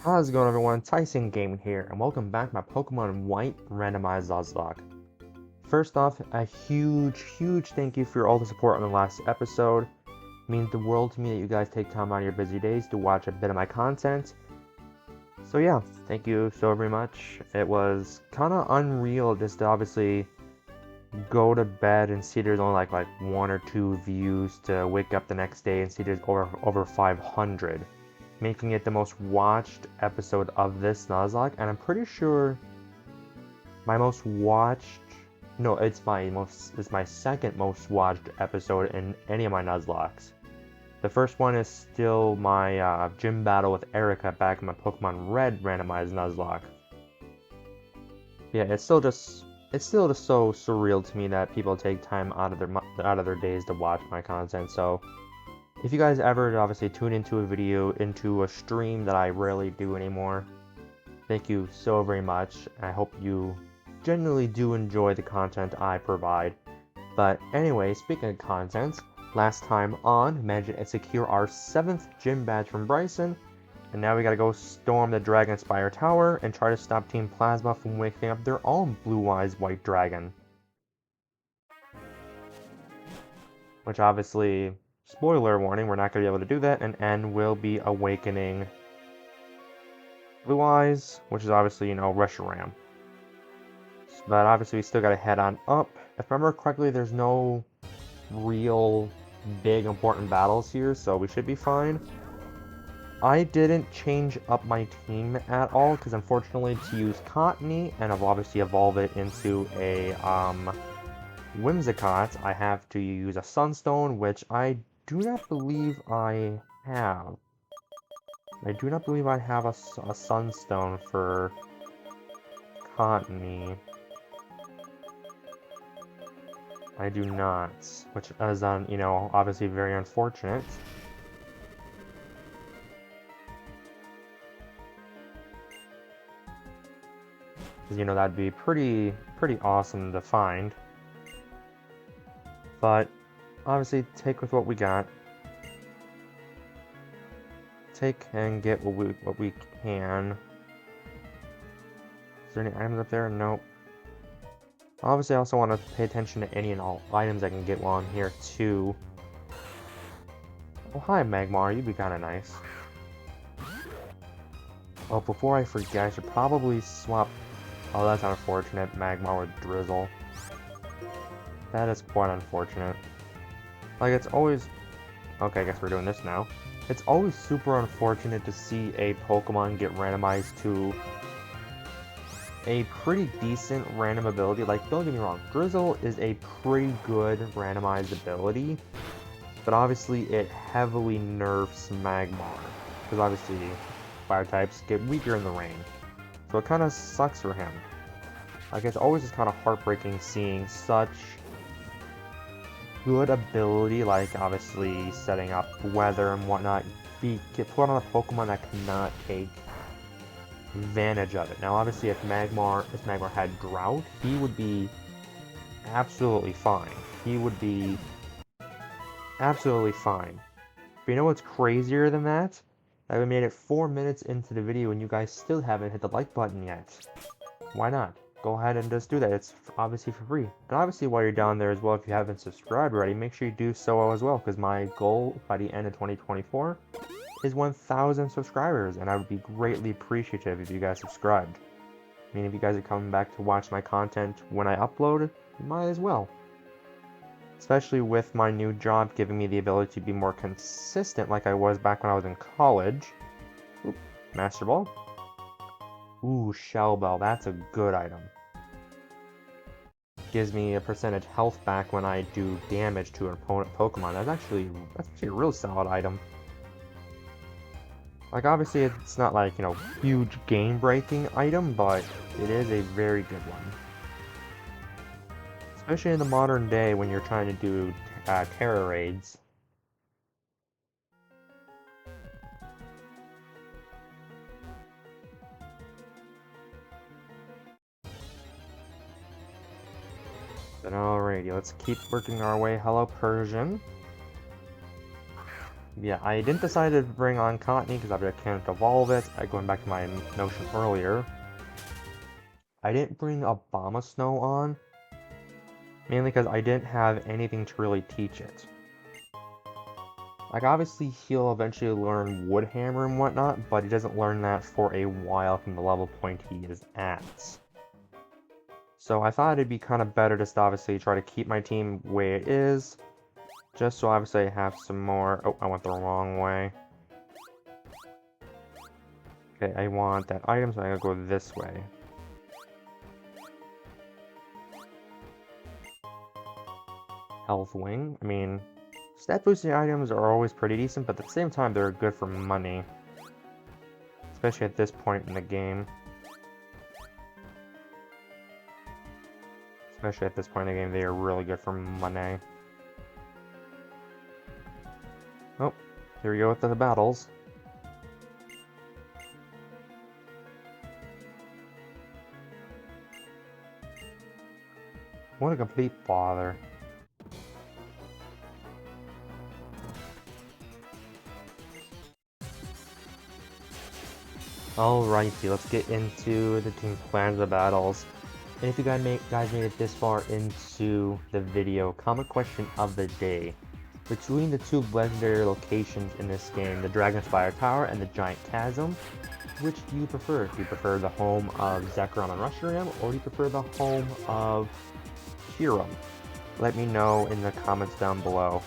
How's it going, everyone? Tyson Gaming here, and welcome back to my Pokemon White Randomized Nuzlocke. First off, a huge thank you for all the support on the last episode. It means the world to me that you guys take time out of your busy days to watch a bit of my content. So yeah, thank you so very much. It was kind of unreal just to obviously go to bed and see there's only like one or two views, to wake up the next day and see there's over 500. Making it the most watched episode of this Nuzlocke, and I'm pretty sure my most watched, no, it's my second most watched episode in any of my Nuzlocks. The first one is still my gym battle with Erica back in my Pokemon Red randomized Nuzlocke. Yeah, it's still just so surreal to me that people take time out of their days to watch my content. So if you guys ever obviously tune into a video, into a stream that I rarely do anymore, thank you so very much. I hope you genuinely do enjoy the content I provide. But anyway, speaking of content, last time on, managed to secure our 7th gym badge from Bryson, and now we gotta go storm the Dragon Spire Tower and try to stop Team Plasma from waking up their own Blue Eyes White Dragon. Which obviously, spoiler warning, we're not going to be able to do that, and N will be awakening Blue Eyes, which is obviously, Reshiram. But obviously we still got to head on up. If I remember correctly, there's no real big important battles here, so we should be fine. I didn't change up my team at all, because unfortunately to use Cottonee, and I've obviously evolve it into a, Whimsicott, I have to use a Sunstone, which I do not believe I have. I do not believe I have a Sunstone for Cottonee. I do not, which is, obviously very unfortunate. Because, that'd be pretty awesome to find. But, obviously, take with what we got. Take and get what we can. Is there any items up there? Nope. Obviously, I also want to pay attention to any and all items I can get while I'm here, too. Oh, hi, Magmar. You'd be kind of nice. Oh, before I forget, I should probably swap... Oh, that's unfortunate. Magmar with Drizzle. That is quite unfortunate. Like, it's always... Okay, I guess we're doing this now. It's always super unfortunate to see a Pokemon get randomized to a pretty decent random ability. Like, don't get me wrong, Drizzle is a pretty good randomized ability, but obviously it heavily nerfs Magmar, because obviously fire types get weaker in the rain. So it kind of sucks for him. Like, it's always just kind of heartbreaking seeing such good ability, like obviously setting up weather and whatnot, get put on a Pokemon that cannot take advantage of it. Now, obviously, if Magmar had Drought, he would be absolutely fine. He would be absolutely fine. But you know what's crazier than that? That we made it 4 minutes into the video and you guys still haven't hit the like button yet. Why not? Go ahead and just do that. It's obviously for free. And obviously while you're down there as well, if you haven't subscribed already, make sure you do so as well, because my goal by the end of 2024 is 1,000 subscribers, and I would be greatly appreciative if you guys subscribed. I mean, if you guys are coming back to watch my content when I upload, you might as well. Especially with my new job giving me the ability to be more consistent like I was back when I was in college. Oop, Master Ball. Ooh, Shell Bell, that's a good item. Gives me a percentage health back when I do damage to an opponent Pokemon. That's actually a real solid item. Like, obviously, it's not like, huge game-breaking item, but it is a very good one. Especially in the modern day when you're trying to do Terra raids. But alrighty, let's keep working our way. Hello, Persian. Yeah, I didn't decide to bring on Cottonee because I can't evolve it. Going back to my notion earlier, I didn't bring Abomasnow on, mainly because I didn't have anything to really teach it. Like, obviously, he'll eventually learn Wood Hammer and whatnot, but he doesn't learn that for a while from the level point he is at. So I thought it'd be kind of better just to obviously try to keep my team the way it is, just so obviously I have some more... Oh, I went the wrong way. Okay, I want that item, so I'm gonna go this way. Health Wing, I mean, stat boosting items are always pretty decent, but at the same time they're good for money. Especially at this point in the game. Especially at this point in the game, they are really good for money. Oh, here we go with the battles. What a complete bother. Alrighty, let's get into the team plans of battles. And if you guys made it this far into the video, comment question of the day. Between the two legendary locations in this game, the Dragonspire Tower and the Giant Chasm, which do you prefer? Do you prefer the home of Zekrom and Reshiram, or do you prefer the home of Kyurem? Let me know in the comments down below.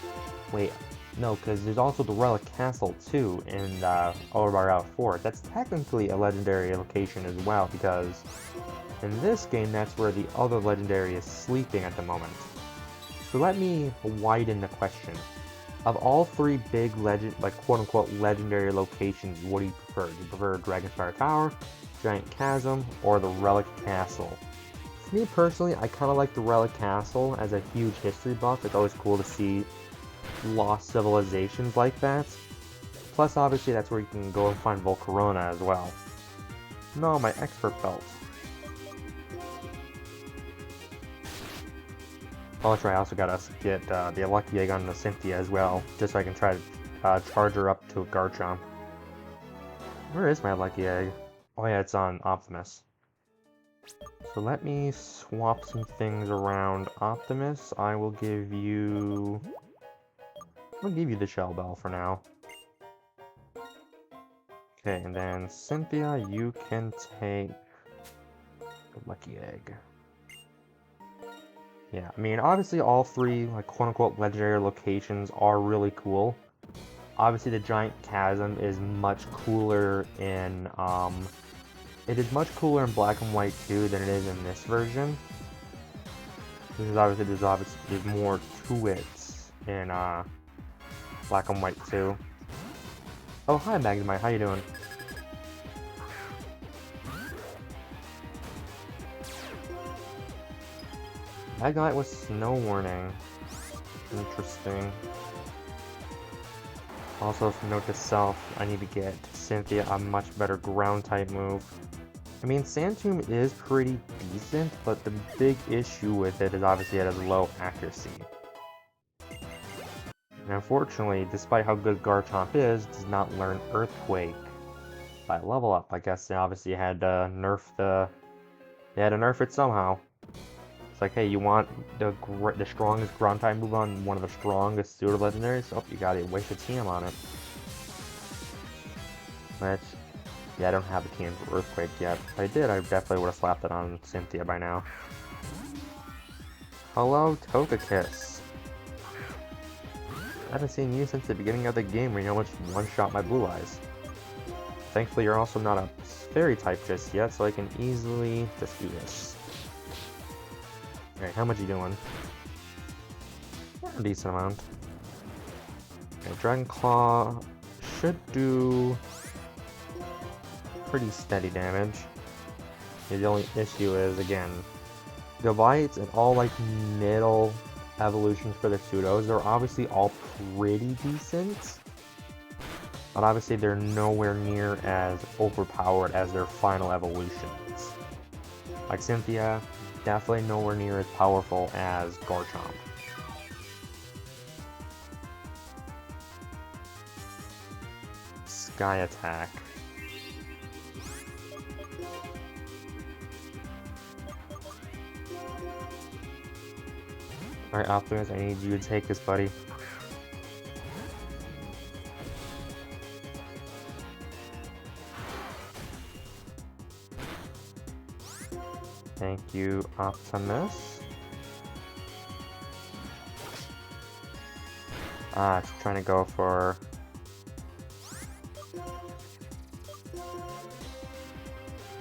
Wait, no, because there's also the Relic Castle too in Orebar Route 4. That's technically a legendary location as well, because in this game, that's where the other legendary is sleeping at the moment. So let me widen the question. Of all three big quote-unquote legendary locations, what do you prefer? Do you prefer Dragonspire Tower, Giant Chasm, or the Relic Castle? For me personally, I kind of like the Relic Castle as a huge history buff. It's always cool to see lost civilizations like that. Plus, obviously, that's where you can go and find Volcarona as well. No, my expert belt. Oh, that's right, I also gotta get the Lucky Egg on the Cynthia as well, just so I can try to charge her up to a Garchomp. Where is my Lucky Egg? Oh yeah, it's on Optimus. So let me swap some things around. Optimus, I'll give you the Shell Bell for now. Okay, and then Cynthia, you can take the Lucky Egg. Yeah, I mean, obviously all three, like, quote-unquote legendary locations are really cool. Obviously the Giant Chasm is much cooler in, it is much cooler in Black and White 2 than it is in this version. Because there's more to it in, Black and White 2. Oh, hi Magnemite, how you doing? Magnemite with Snow Warning. Interesting. Also, note to self, I need to get Cynthia a much better ground type move. I mean, Sand Tomb is pretty decent, but the big issue with it is obviously it has low accuracy. And unfortunately, despite how good Garchomp is, it does not learn Earthquake by level up. I guess they obviously had to they had to nerf it somehow. It's like, hey, you want the strongest ground type move on one of the strongest pseudo legendaries? Oh, you gotta waste a TM on it. Which, yeah, I don't have a TM for Earthquake yet. If I did, I definitely would have slapped it on Cynthia by now. Hello, Togekiss. I haven't seen you since the beginning of the game where you almost one-shot my Blue Eyes. Thankfully, you're also not a fairy type just yet, so I can easily just do this. Alright, how much are you doing? A decent amount. Okay, Dragon Claw should do pretty steady damage. The only issue is, again, Gabite and all like middle evolutions for the pseudos, they're obviously all pretty decent. But obviously they're nowhere near as overpowered as their final evolutions. Like Cynthia, definitely nowhere near as powerful as Garchomp. guy attack. Alright, Optimus, I need you to take this, buddy. Thank you, Optimus. Just trying to go for...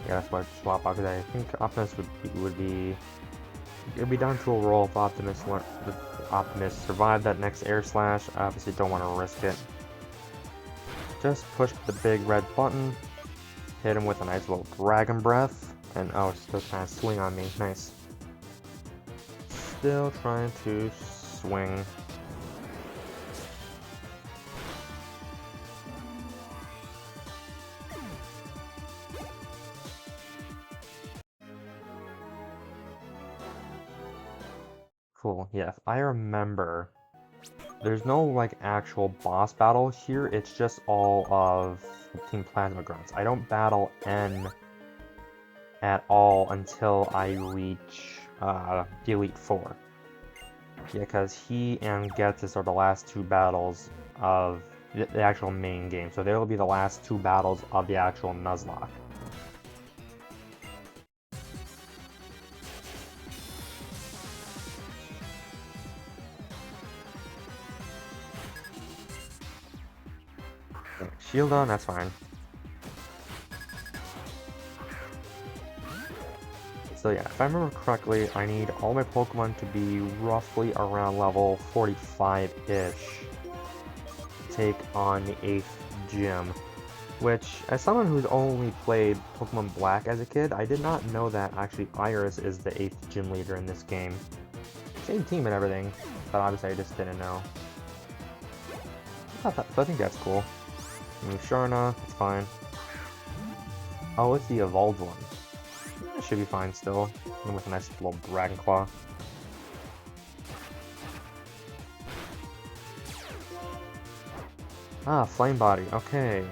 Yeah, that's what swap out, because I think Optimus would be... It'd be down to a roll if Optimus survived that next air slash. Obviously don't want to risk it. Just push the big red button, hit him with a nice little dragon breath, and oh, it's still trying to swing on me. Nice. Still trying to swing. Cool, yeah, if I remember, there's no, like, actual boss battle here, it's just all of Team Plasma Grunts. I don't battle N at all until I reach, the Elite Four. Yeah, because he and Getzis are the last two battles of the actual main game, so they will be the last two battles of the actual Nuzlocke. Shield on, that's fine. So yeah, if I remember correctly, I need all my Pokemon to be roughly around level 45-ish to take on the 8th gym. Which, as someone who's only played Pokemon Black as a kid, I did not know that actually Iris is the 8th gym leader in this game. Same team and everything, but obviously I just didn't know. So I think that's cool. Musharna, it's fine. Oh, it's the evolved one. That should be fine still. And with a nice little Dragon Claw. Ah, Flame Body, okay.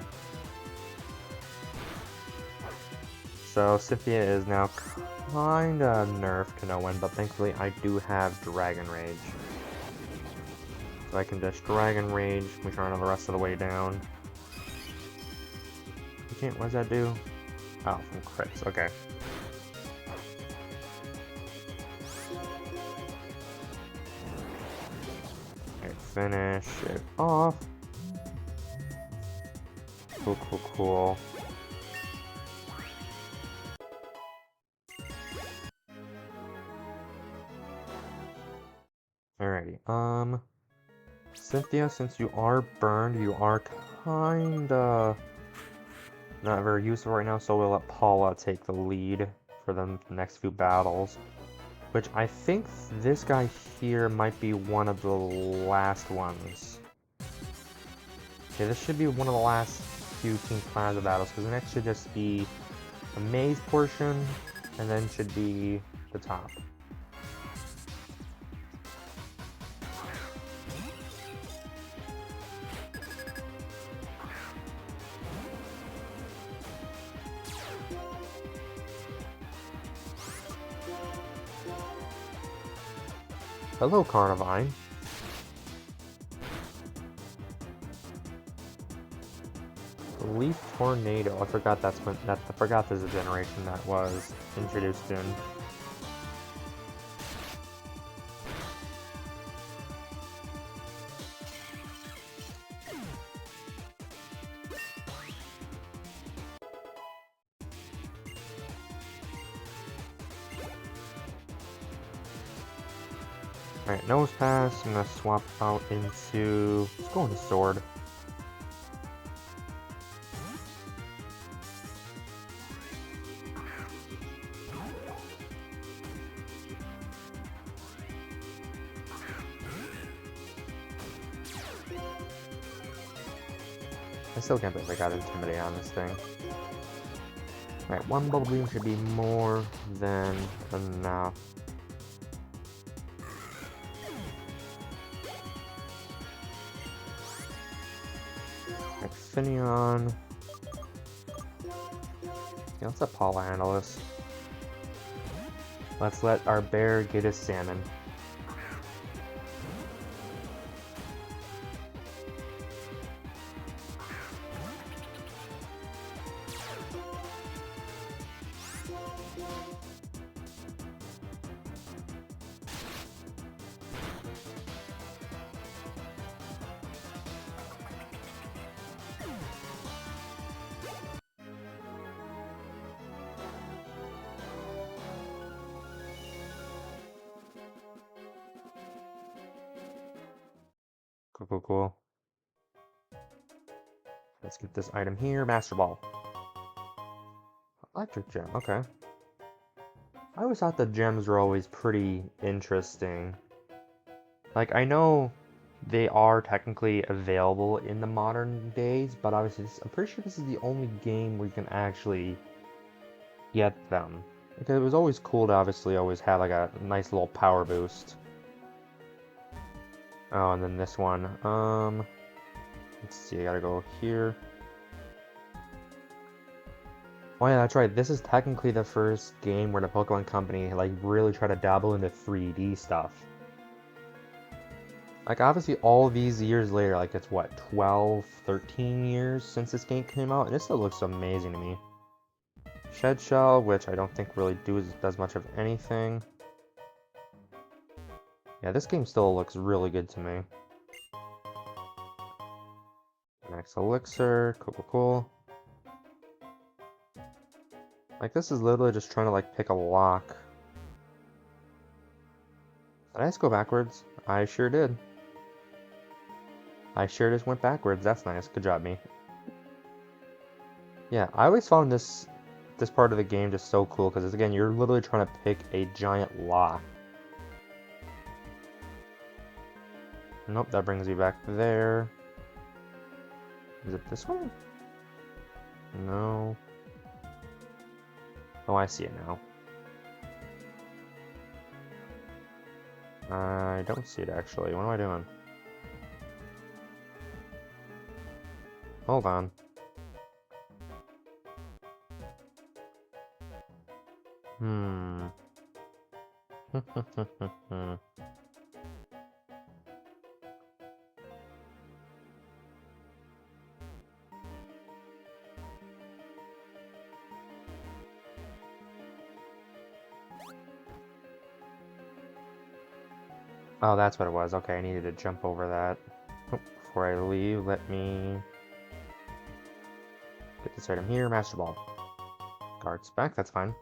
So Cynthia is now kinda nerfed to no end, but thankfully I do have Dragon Rage. So I can just Dragon Rage Musharna the rest of the way down. You can't, what does that do? Oh, from crits, okay. Okay, finish it off. Cool, cool, cool. Alrighty, Cynthia, since you are burned, you are kinda not very useful right now, so we'll let Paula take the lead for the next few battles. Which I think this guy here might be one of the last ones. Okay, this should be one of the last few Team Plasma battles, because the next should just be a maze portion, and then should be the top. Hello, Carnivine. Leaf Tornado. I forgot I forgot there's a generation that was introduced in. Alright, Nose Pass. I'm gonna swap out into. Let's go into Sword. I still can't believe I got Intimidate on this thing. Alright, one Bubble Beam should be more than enough. Finneon. Yeah, let's let Paula handle this. Let's let our bear get his salmon. Cool, cool, cool. Let's get this item here. Master Ball. Electric Gem, okay. I always thought the gems were always pretty interesting. Like, I know they are technically available in the modern days, but obviously, I'm pretty sure this is the only game where you can actually get them. Because it was always cool to obviously always have like a nice little power boost. Oh, and then this one. Let's see, I gotta go here. Oh yeah, that's right. This is technically the first game where the Pokemon Company like really tried to dabble into 3D stuff. Like obviously all these years later, like it's what, 12, 13 years since this game came out, and it still looks amazing to me. Shed Shell, which I don't think really does much of anything. Yeah, this game still looks really good to me. Max Elixir, cool. Like this is literally just trying to like pick a lock. Did I just go backwards? I sure did. I sure just went backwards. That's nice. Good job, me. Yeah, I always found this part of the game just so cool because again, you're literally trying to pick a giant lock. Nope, that brings me back there. Is it this way? No. Oh, I see it now. I don't see it actually. What am I doing? Hold on. Oh, that's what it was. Okay, I needed to jump over that. Oh, before I leave, let me get this item here. Master Ball. Guards back, that's fine.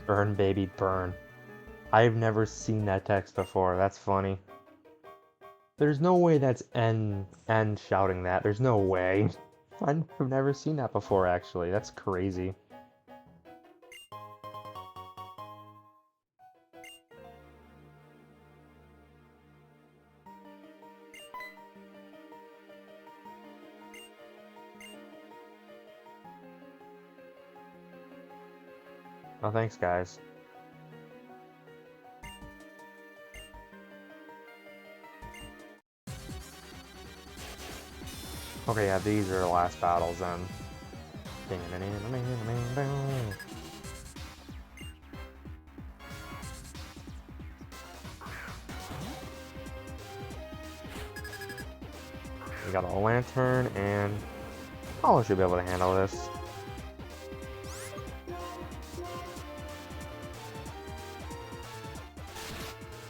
Burn, baby, burn. I've never seen that text before. That's funny. There's no way that's N shouting that. There's no way. I've never seen that before, actually. That's crazy. Oh, thanks, guys. Okay, yeah, these are the last battles then. We got a lantern, and Paula should be able to handle this.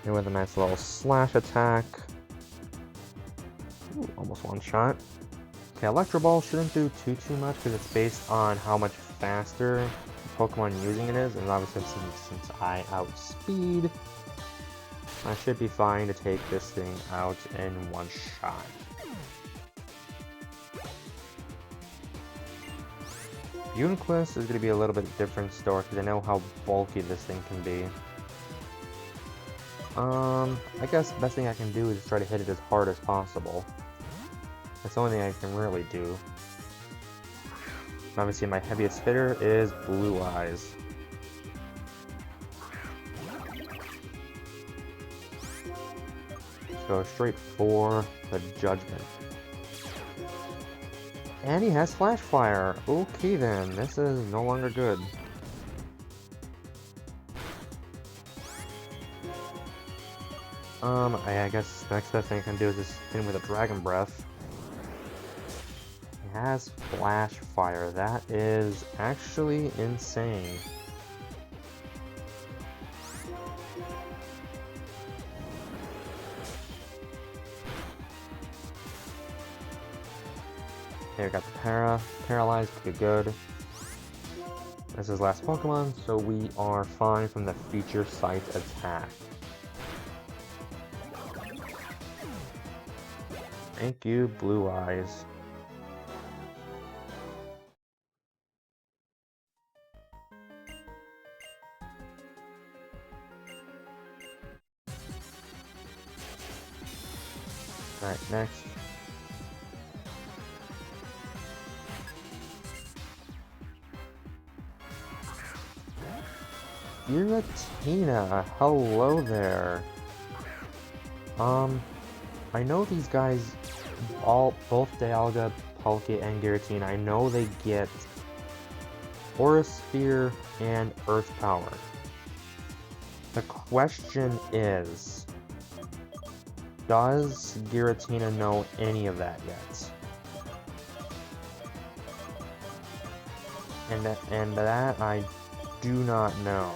And with a nice little slash attack. Ooh, almost one shot. Okay, Electro Ball shouldn't do too much because it's based on how much faster the Pokemon using it is, and obviously since I outspeed, I should be fine to take this thing out in one shot. Uniclus is going to be a little bit different story because I know how bulky this thing can be. I guess the best thing I can do is try to hit it as hard as possible. That's the only thing I can really do. Obviously, my heaviest hitter is Blue Eyes. Go straight for the Judgment. And he has Flash Fire. Okay then, this is no longer good. I guess the next best thing I can do is just hit him with a Dragon Breath. He has Flash Fire. That is actually insane. Here, we got the Paralyzed, pretty good. This is his last Pokemon, so we are fine from the Feature Sight attack. Thank you, Blue Eyes. Alright, next. Giratina, hello there. I know these guys, both Dialga, Palkia, and Giratina, I know they get Aura Sphere and Earth Power. The question is, does Giratina know any of that yet? And that I do not know.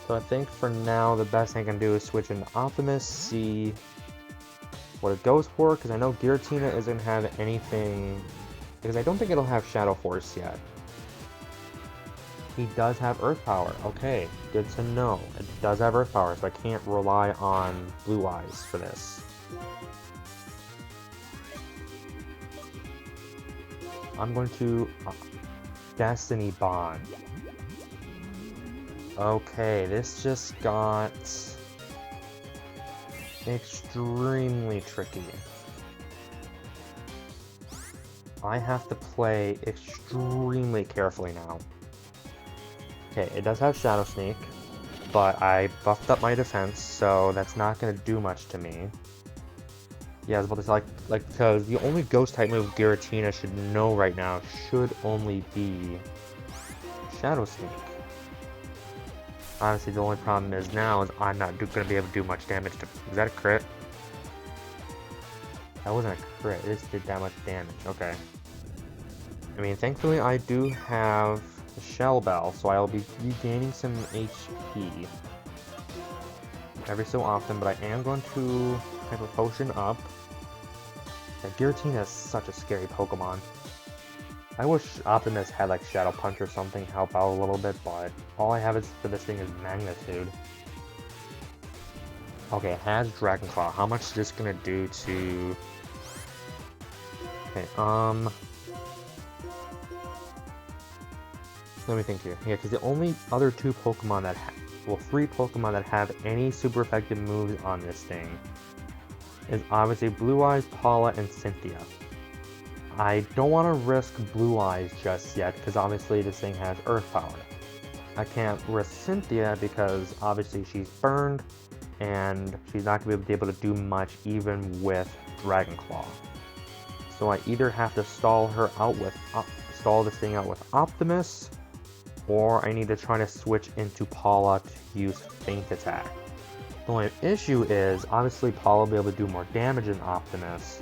So I think for now the best thing I can do is switch into Optimus, see what it goes for, because I know Giratina isn't have anything, because I don't think it'll have Shadow Force yet. He does have Earth Power. Okay, good to know. It does have Earth Power, so I can't rely on Blue Eyes for this. I'm going to Destiny Bond. Okay, this just got extremely tricky. I have to play extremely carefully now. Okay, it does have Shadow Sneak, but I buffed up my defense, so that's not going to do much to me. Yeah, I was about to say, like, because the only Ghost-type move Giratina should know right now should only be Shadow Sneak. Honestly, the only problem is now is I'm not going to be able to do much damage to... Is that a crit? That wasn't a crit, it just did that much damage. Okay. I mean, thankfully I do have the Shell Bell, so I'll be regaining some HP every so often, but I am going to Hyper Potion up. Yeah, Giratina is such a scary Pokemon. I wish Optimus had like Shadow Punch or something help out a little bit, but all I have for this thing is Magnitude. Okay, it has Dragon Claw. How much is this gonna do to... Okay, let me think here. Yeah, because the only other two Pokemon that three Pokemon that have any super effective moves on this thing is obviously Blue Eyes, Paula, and Cynthia. I don't want to risk Blue Eyes just yet, because obviously this thing has Earth Power. I can't risk Cynthia because obviously she's burned, and she's not going to be able to do much even with Dragon Claw. So I either have to stall this thing out with Optimus, or I need to try to switch into Paula to use Feint Attack. The only issue is, obviously Paula will be able to do more damage than Optimus.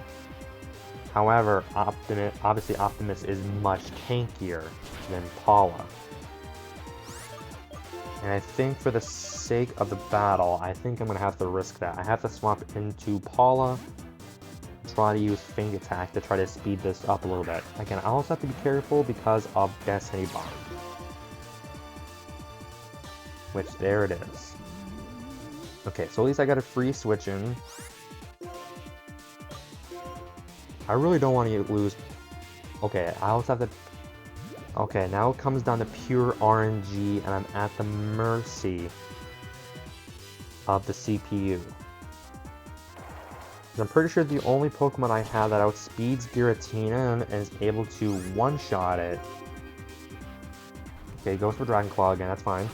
However, obviously Optimus is much tankier than Paula. And I think for the sake of the battle, I think I'm going to have to risk that. I have to swap into Paula, try to use Feint Attack to try to speed this up a little bit. Again, I also have to be careful because of Destiny Bond. Which, there it is. Okay, so at least I got a free switch in. I really don't want to lose... Okay, I also have to... Okay, now it comes down to pure RNG, and I'm at the mercy of the CPU. I'm pretty sure the only Pokemon I have that outspeeds Giratina and is able to one-shot it. Okay, goes for Dragon Claw again, that's fine.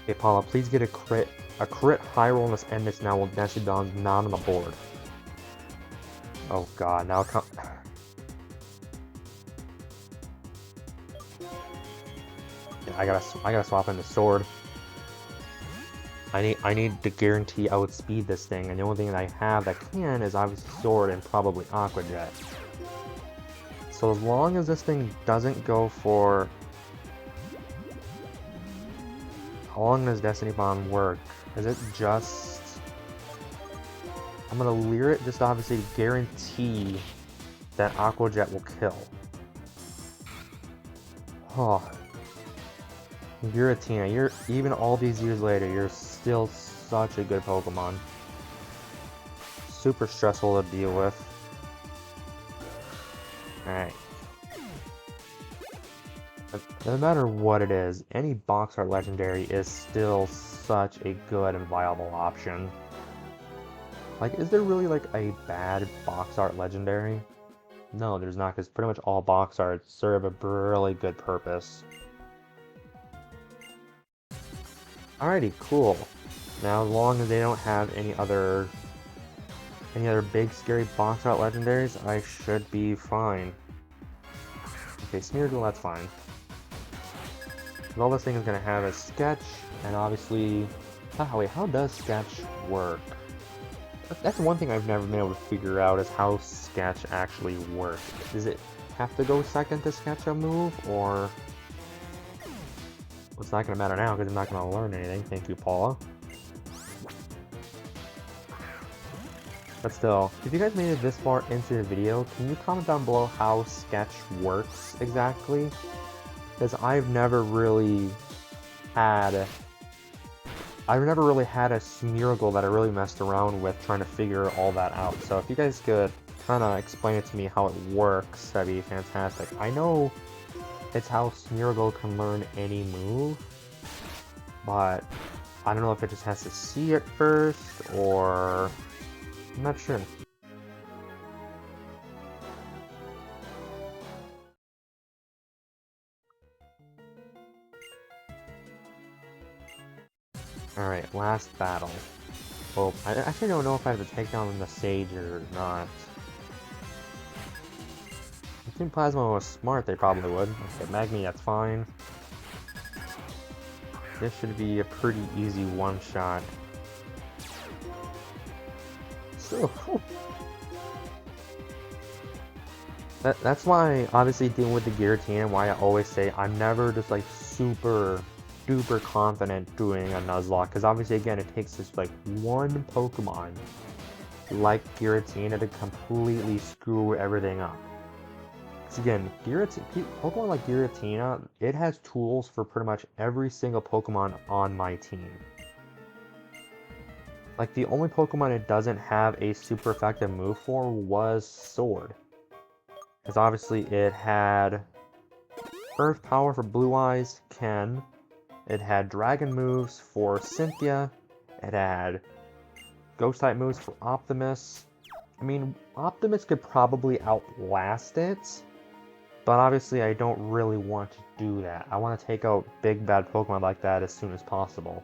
Okay, Paula, please get a crit high roll on this end this now while Gastrodon's not on the board. Oh god, now come. Yeah, I gotta swap in the sword. I need to guarantee outspeed this thing, and the only thing that I have that can is obviously Sword and probably Aqua Jet. So as long as this thing doesn't go for... How long does Destiny Bond work? Is it just... I'm gonna Leer it just to obviously guarantee that Aqua Jet will kill. Oh. Giratina, you're even all these years later, you're still such a good Pokemon. Super stressful to deal with. Alright. No matter what it is, any box art legendary is still such a good and viable option. Like, is there really like a bad box art legendary? No, there's not, because pretty much all box arts serve a really good purpose. Alrighty, cool. Now, as long as they don't have any other big scary box art legendaries, I should be fine. Okay, Smeargle, that's fine. All this thing is gonna have is Sketch, and obviously... Oh, wait, how does Sketch work? That's one thing I've never been able to figure out, is how Sketch actually works. Does it have to go second to Sketch a move, or... Well, it's not gonna matter now, because I'm not gonna learn anything. Thank you, Paula. But still, if you guys made it this far into the video, can you comment down below how Sketch works exactly? Because I've never really had a Smeargle that I really messed around with trying to figure all that out. So if you guys could kind of explain it to me how it works, that'd be fantastic. I know it's how Smeargle can learn any move, but I don't know if it just has to see it first, or... I'm not sure. Alright, last battle. Well, I actually don't know if I have to take down the Sage or not. If Team Plasma was smart, they probably would. Okay, Magni, that's fine. This should be a pretty easy one-shot. So, that's why, obviously, dealing with the Giratina, why I always say I'm never just like super duper confident doing a Nuzlocke, because obviously, again, it takes just like one Pokemon like Giratina to completely screw everything up. Because again, Pokemon like Giratina, it has tools for pretty much every single Pokemon on my team. Like, the only Pokemon it doesn't have a super effective move for was Sword. Because obviously it had Earth Power for Blue Eyes, Ken. It had Dragon moves for Cynthia. It had Ghost-type moves for Optimus. I mean, Optimus could probably outlast it, but obviously I don't really want to do that. I want to take out big bad Pokemon like that as soon as possible.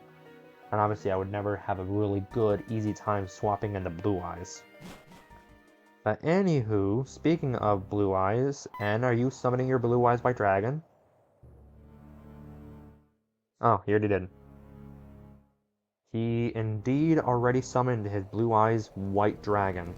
And obviously I would never have a really good, easy time swapping into Blue Eyes. But anywho, speaking of Blue Eyes, N, are you summoning your Blue Eyes White Dragon? Oh, he already did. He indeed already summoned his Blue Eyes White Dragon.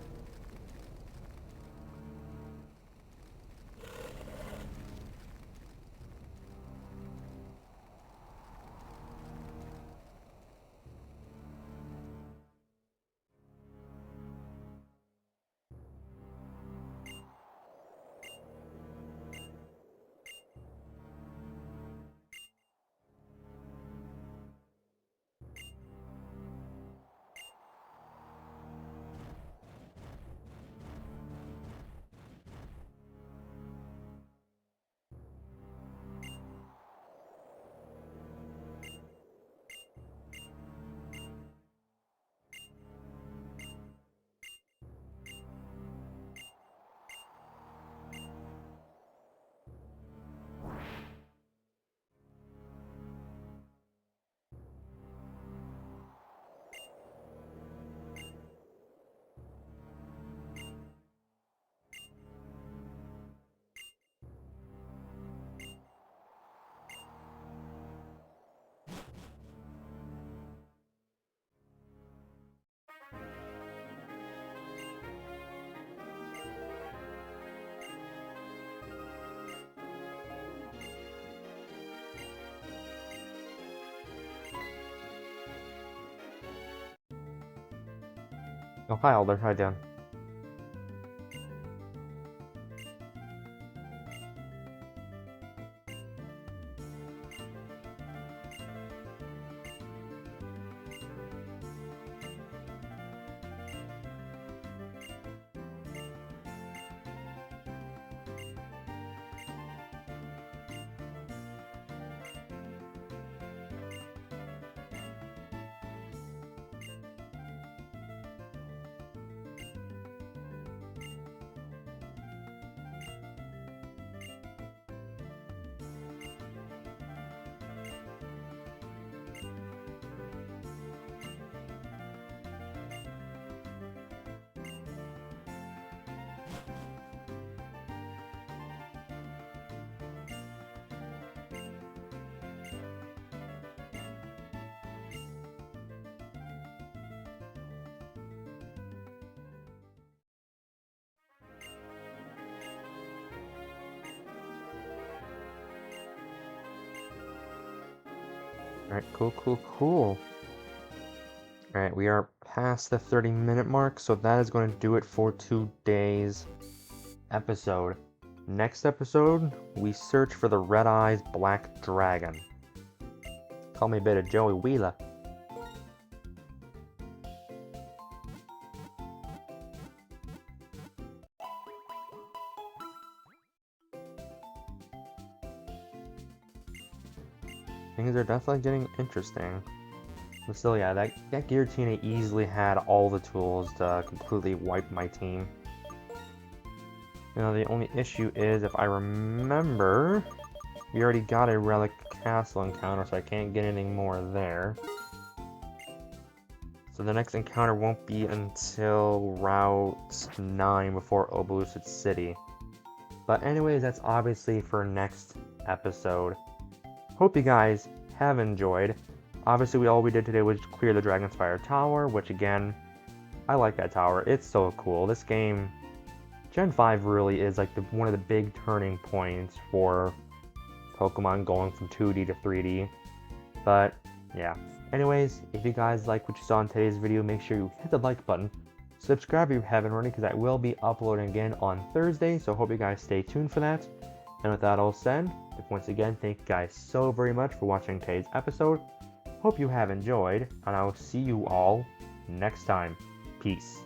Oh, hi Alder, how you doing? Alright, cool. Alright, we are past the 30-minute mark, so that is going to do it for today's episode. Next episode, we search for the Red Eyes Black Dragon. Call me a bit of Joey Wheeler. Things are definitely getting interesting. But still, yeah, that Giratina easily had all the tools to completely wipe my team. You know, the only issue is, if I remember, we already got a Relic Castle encounter, so I can't get anything more there. So the next encounter won't be until Route 9 before Obeliscid City. But anyways, that's obviously for next episode. Hope you guys have enjoyed. Obviously, all we did today was clear the Dragonspire Tower, which again, I like that tower. It's so cool. This game, Gen 5 really is like one of the big turning points for Pokemon going from 2D to 3D. But yeah. Anyways, if you guys like what you saw in today's video, make sure you hit the like button. Subscribe if you haven't already, because I will be uploading again on Thursday, so hope you guys stay tuned for that. And with that all said, once again, thank you guys so very much for watching today's episode. Hope you have enjoyed, and I will see you all next time. Peace.